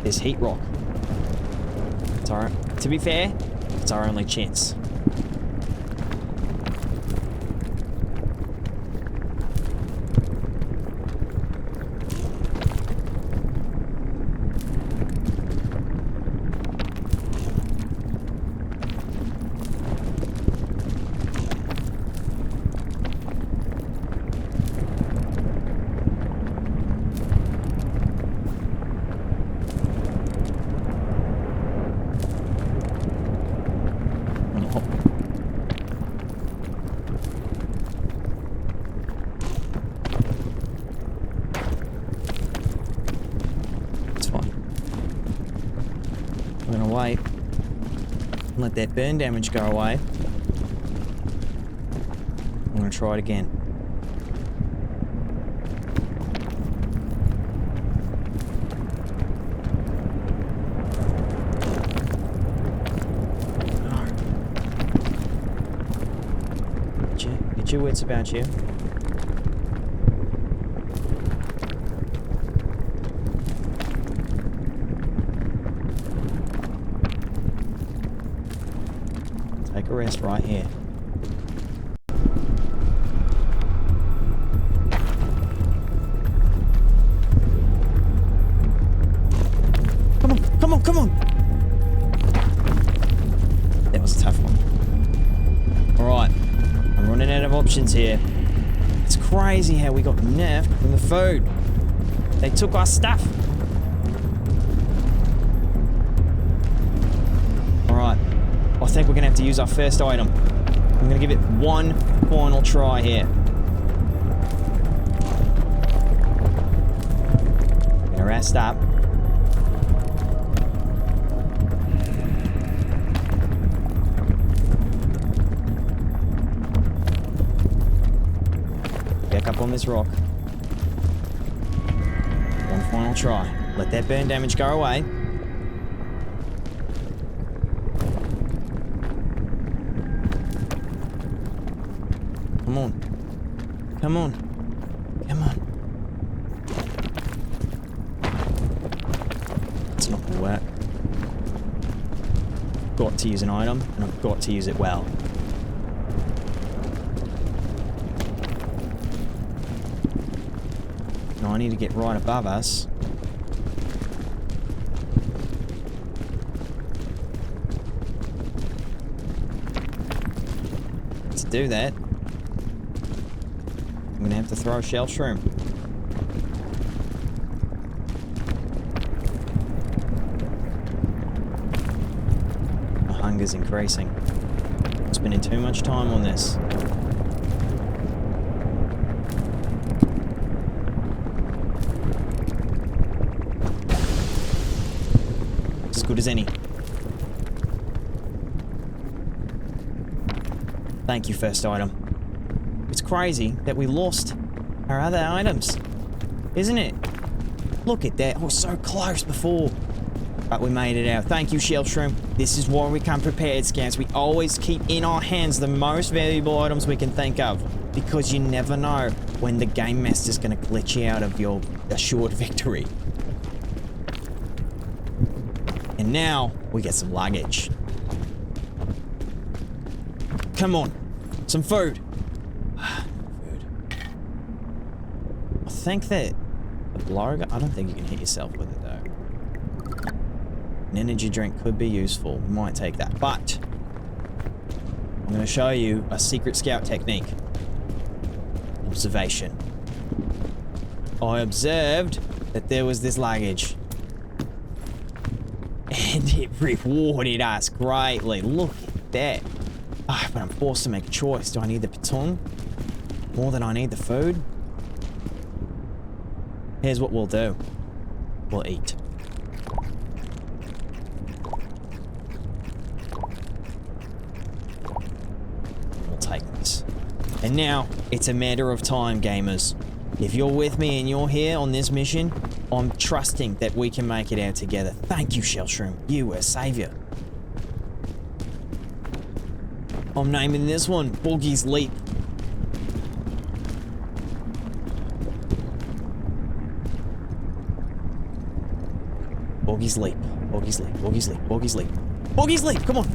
this heat rock. It's our, to be fair, it's our only chance. Wait. Let that burn damage go away. I'm gonna try it again. Get your wits about you. Take a rest right here. Come on, come on, come on! That was a tough one. Alright, I'm running out of options here. It's crazy how we got nerfed from the food. They took our stuff. Alright. I think we're going to have to use our first item. I'm going to give it one final try here. Going to rest up. Back up on this rock. One final try. Let that burn damage go away. Come on. Come on. Come on. It's not gonna work. Got to use an item, and I've got to use it well. Now I need to get right above us. To do that, I'm gonna have to throw a shell shroom. My hunger's increasing. I'm spending too much time on this. As good as any. Thank you, first item. It's crazy that we lost our other items, isn't it? Look at that. I was so close before. But we made it out. Thank you, Shell Shroom. This is why we come prepared, Scouts. We always keep in our hands the most valuable items we can think of. Because you never know when the Game Master's going to glitch you out of your assured victory. And now, we get some luggage. Come on. Some food. I think that the blower gun, I don't think you can hit yourself with it though. An energy drink could be useful. We might take that. But I'm going to show you a secret scout technique. Observation. I observed that there was this luggage. And it rewarded us greatly. Look at that. Oh, but I'm forced to make a choice. Do I need the baton more than I need the food? Here's what we'll do. We'll eat. We'll take this. And now, it's a matter of time, gamers. If you're with me and you're here on this mission, I'm trusting that we can make it out together. Thank you, Shell Shroom. You were a savior. I'm naming this one Boogie's Leap. Boogie's leap. Boogie's leap. Boogie's leap. Boogie's leap. Boogie's leap! Come on!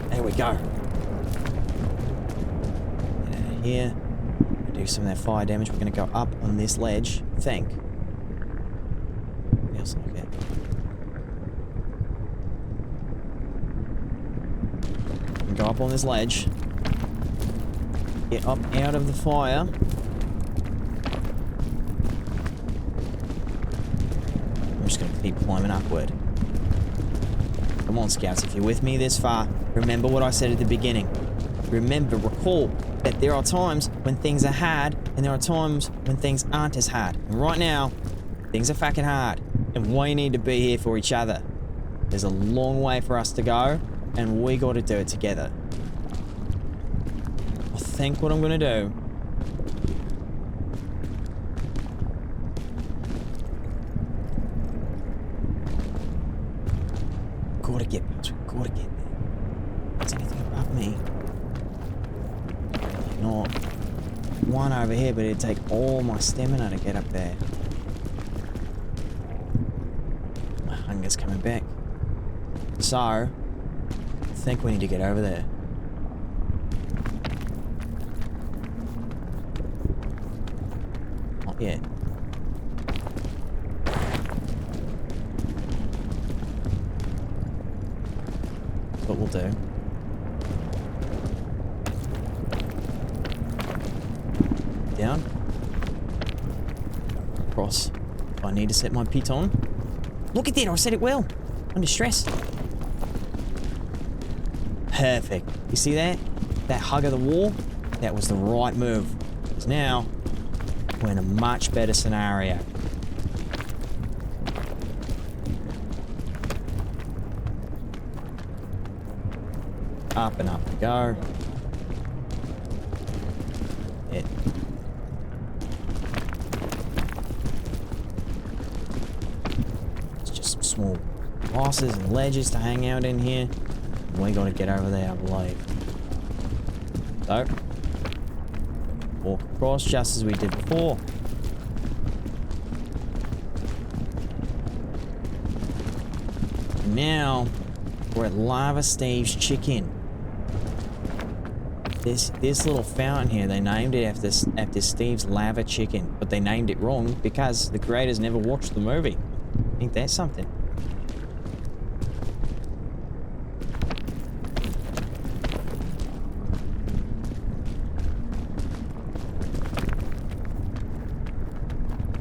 There we go. Get out of here. Do some of that fire damage. We're going to go up on this ledge, I think. Feels like it. Go up on this ledge. Get up out of the fire. I'm just going to keep climbing upward. Come on, scouts, if you're with me this far, remember what I said at the beginning. Recall that there are times when things are hard, and there are times when things aren't as hard. And right now, things are fucking hard, and we need to be here for each other. There's a long way for us to go, and we got to do it together. I think what I'm going to do... Gotta get there. Is anything above me? Not one over here, but it'd take all my stamina to get up there. My hunger's coming back. So, I think we need to get over there. Not yet. That's what we'll do. Down. Cross. I need to set my piton. Look at that, I said it well. Under stress. Perfect. You see that? That hug of the wall? That was the right move. Because now, we're in a much better scenario. Up and up we go. It. It's just some small bosses and ledges to hang out in here. We gotta get over there, I believe. So, walk across just as we did before. Now, we're at Lava Steve's Chicken. This little fountain here, they named it after Steve's Lava Chicken, but they named it wrong because the creators never watched the movie. I think that's something.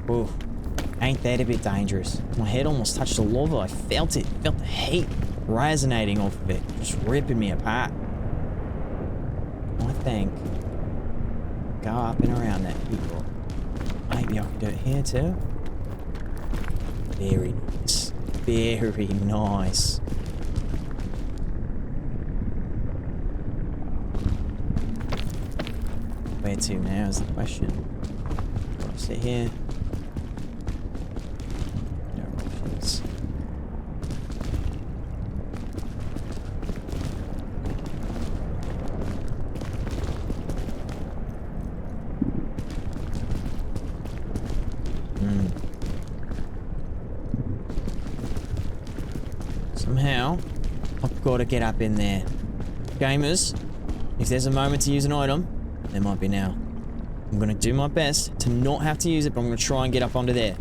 Ooh, ain't that a bit dangerous? My head almost touched the lava. I felt it. Felt the heat resonating off of it, just ripping me apart. I think go up and around that people. Maybe I can do it here too. Very nice. Very nice. Where to now is the question. Sit here. No options. Somehow, I've got to get up in there. Gamers, if there's a moment to use an item, there might be now. I'm going to do my best to not have to use it, but I'm going to try and get up onto there.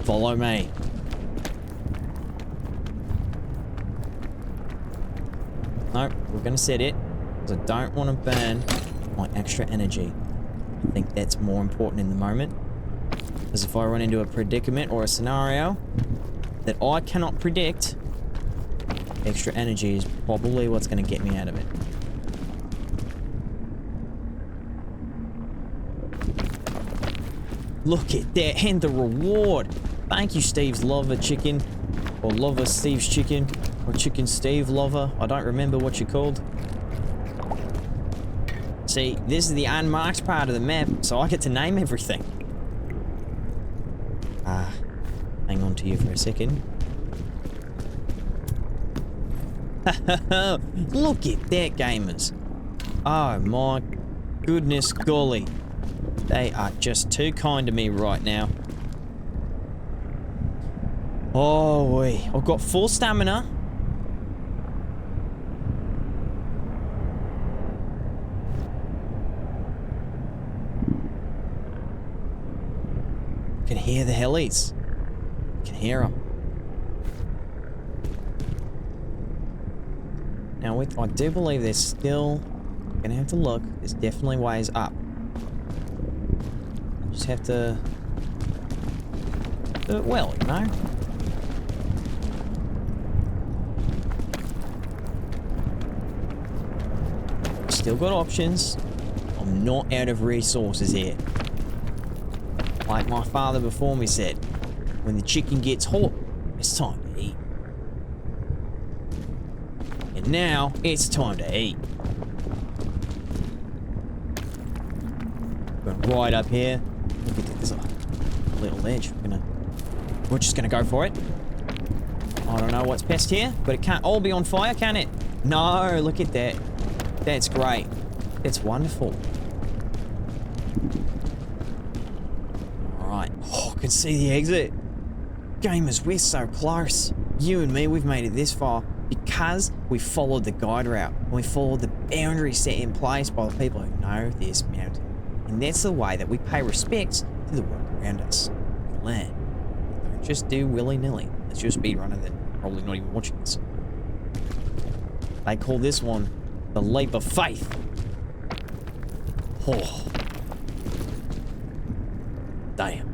Follow me. Nope, we're going to set it, because I don't want to burn my extra energy. I think that's more important in the moment. Because if I run into a predicament or a scenario that I cannot predict, extra energy is probably what's going to get me out of it. Look at that, and the reward. Thank you, Steve's Lover Chicken, or Lover Steve's Chicken, or Chicken Steve Lover. I don't remember what you're called. See, this is the unmarked part of the map, so I get to name everything. Hang on to you for a second. Look at that, gamers. Oh my goodness golly. They are just too kind to me right now. Oh, wait. I've got full stamina. I can hear the helis. I can hear them. Now, I do believe there's still... I'm gonna have to look. There's definitely ways up. Just have to... do it well, you know? Still got options. I'm not out of resources here. Like my father before me said, when the chicken gets hot, it's time to eat. And now, it's time to eat. Going right up here. Look at this, there's a little ledge. We're just gonna go for it. I don't know what's best here, but it can't all be on fire, can it? No, look at that. That's great. That's wonderful. Alright. Oh, I can see the exit. Gamers, we're so close. You and me, we've made it this far because we followed the guide route. We followed the boundaries set in place by the people who know this mountain. And that's the way that we pay respects to the world around us. We learn. Don't just do willy-nilly. Let's just speedrunner that probably not even watching this. They call this one the leap of faith. Oh. Damn.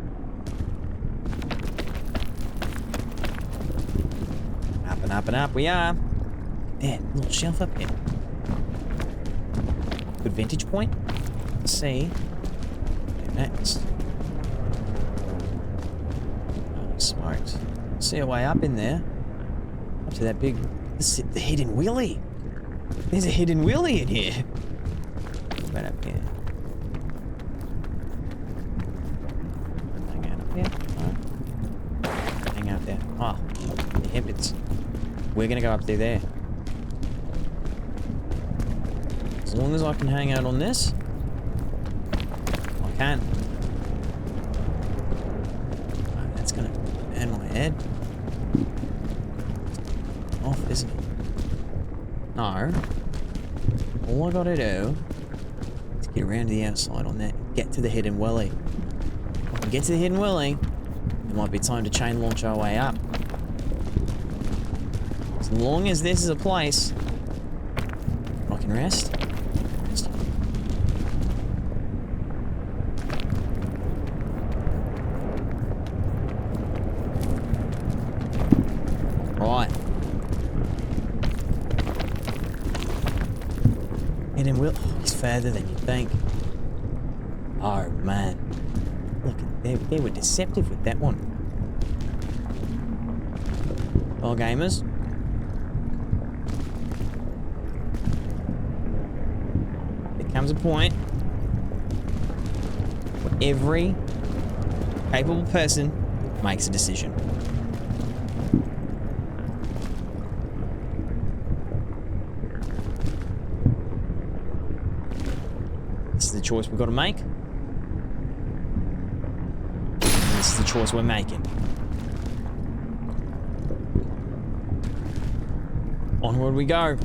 Up and up and up we are. There, little shelf up here. Good vantage point. Let's see. Next. Oh, smoked. See a way up in there. Up to that big... the hidden wheelie. There's a hidden wheelie in here. Right up here. Hang out up here. No. Hang out there. Oh, the hippets. We're gonna go up through there. As long as I can hang out on this, I can. Oh, that's gonna burn my head. Off, isn't it? No. All I gotta do is get around to the outside on that, get to the hidden willy. If I can get to the hidden willy, it might be time to chain launch our way up. As long as this is a place I can rest. Right. Hidden will. Oh, he's further than you think. Oh man. Look, they were deceptive with that one. Well, gamers. There comes a point where every capable person makes a decision. This is the choice we've got to make. And this is the choice we're making. Onward we go.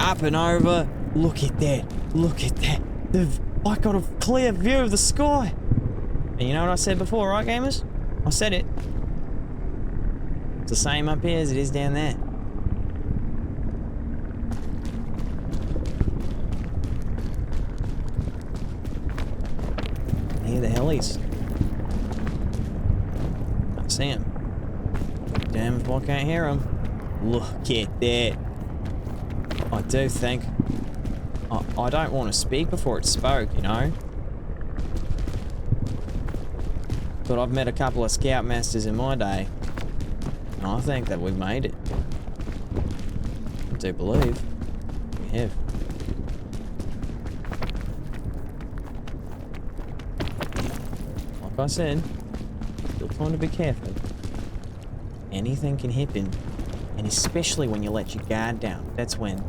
Up and over. Look at that. Look at that. I got a clear view of the sky. And you know what I said before, right, gamers? I said it. It's the same up here as it is down there. I hear the helis. I see them. Damn if I can't hear them. Look at that. I do think... I don't want to speak before it spoke, you know? But I've met a couple of scoutmasters in my day. And I think that we've made it. I do believe we have. Like I said, still trying to be careful. Anything can happen. And especially when you let your guard down. That's when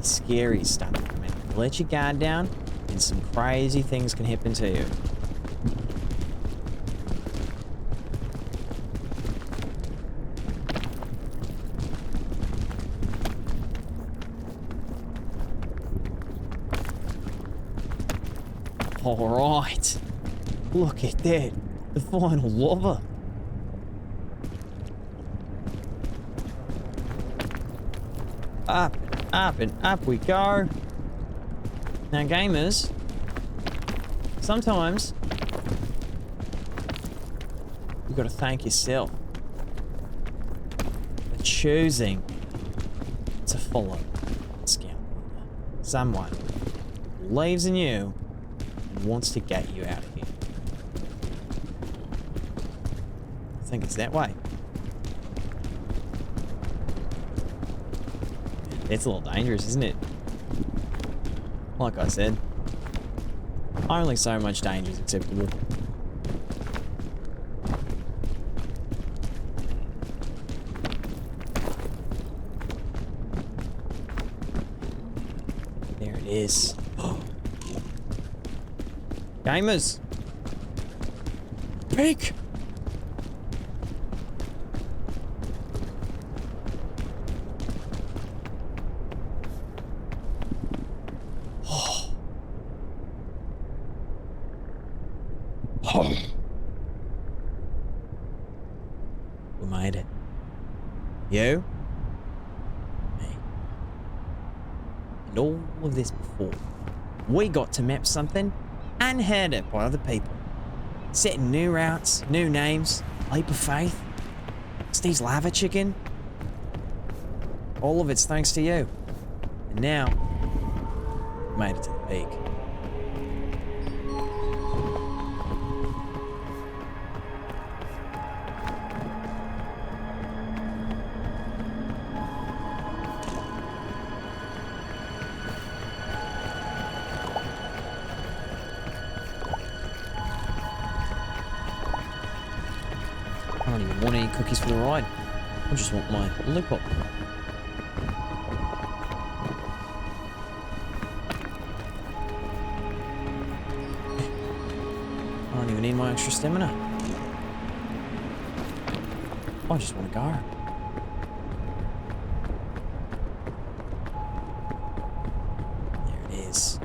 scary stuff. I mean, let your guard down, and some crazy things can happen to you. All right. Look at that. The final lava. Up and up we go. Now, gamers, sometimes you've got to thank yourself for choosing to follow Scout. Someone believes in you and wants to get you out of here. I think it's that way. It's a little dangerous, isn't it? Like I said, only so much danger is acceptable. There it is. Gamers! Peek! We made it. You? Me. And all of this before. We got to map something unheard of by other people. Setting new routes, new names, leap of faith. Steve's lava chicken. All of it's thanks to you. And now, we made it to the peak. I don't even want any cookies for the ride. I just want my lollipop. I don't even need my extra stamina. I just want to go. There it is.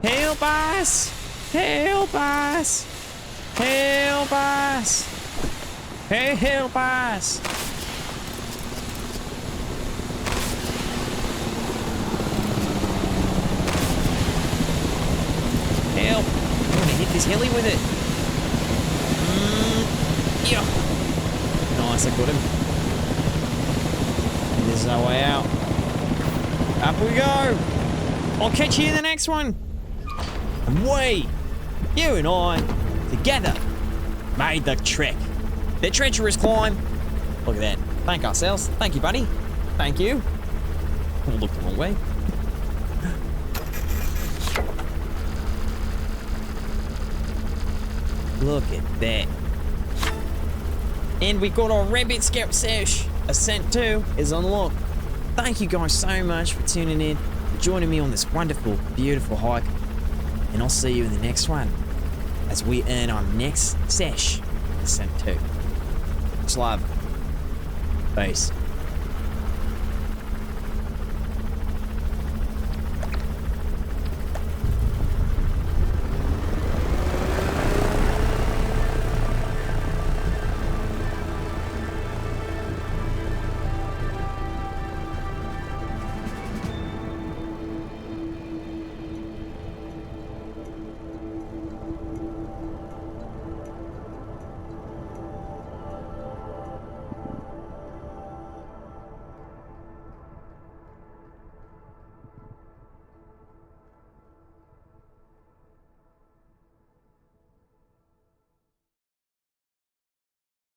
Help us! Help us! Help us! Help us! Help! I'm gonna hit this heli with it. Yeah. Nice, I got him. And there's no way out. Up we go! I'll catch you in the next one! And we, you and I, together, made the trek. The treacherous climb. Look at that. Thank ourselves. Thank you, buddy. Thank you. Oh, look the wrong way. Look at that. And we got our Rabbit Scout Sash. Ascent 2 is unlocked. Thank you guys so much for tuning in, for joining me on this wonderful, beautiful hike. And I'll see you in the next one as we earn our next sash, Ascent 2. Much love. Peace.